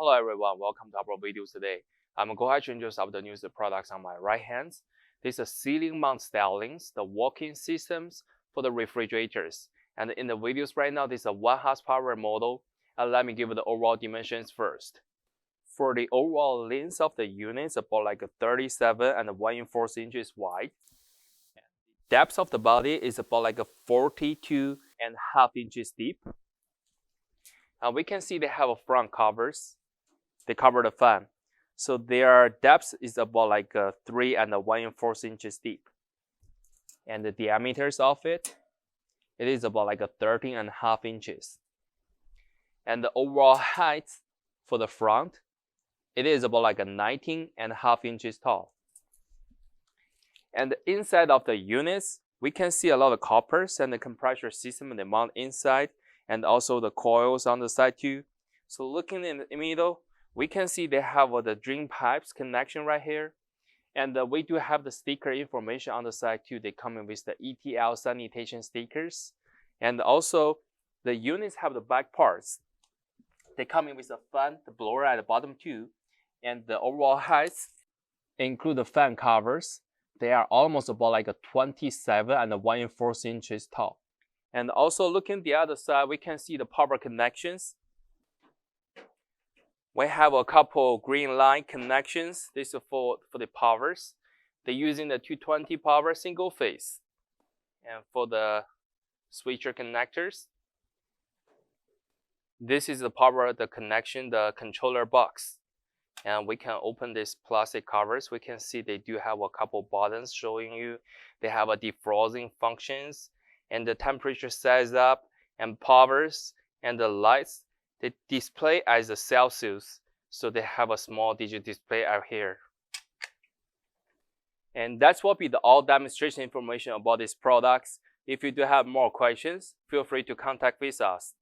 Hello everyone, welcome to our videos today. I'm going to introduce the new products on my right hand. These are ceiling mount stylings, the walk-in systems for the refrigerators. And in the videos right now, this is a 1 horsepower model. And let me give you the overall dimensions first. For the overall length of the unit, it's about like a 37 and 1 4 inches wide. Depth of the body is about like a 42.5 inches deep. And we can see they have a front covers. They cover the fan. So their depth is about like 3 and 1 4 inches deep. And the diameters of it is about like 13.5 inches. And the overall height for the front, it is about like 19.5 inches tall. And the inside of the units, we can see a lot of coppers and the compressor system they mount inside, and also the coils on the side too. So looking in the middle, we can see they have the drain pipes connection right here. And we do have the sticker information on the side too. They come in with the ETL sanitation stickers. And also, the units have the back parts. They come in with the fan, the blower at the bottom too. And the overall heights include the fan covers. They are almost about like 27 and 1 4 inches tall. And also looking the other side, we can see the power connections. We have a couple green line connections. This is for the powers. They're using the 220 power single phase. And for the switcher connectors, this is the power, the connection, the controller box. And we can open this plastic covers. We can see they do have a couple buttons showing you. They have a defrosting functions and the temperature sets up and powers and the lights. They display as a Celsius, so they have a small digital display out here. And that's what be the all demonstration information about these products. If you do have more questions, feel free to contact with us.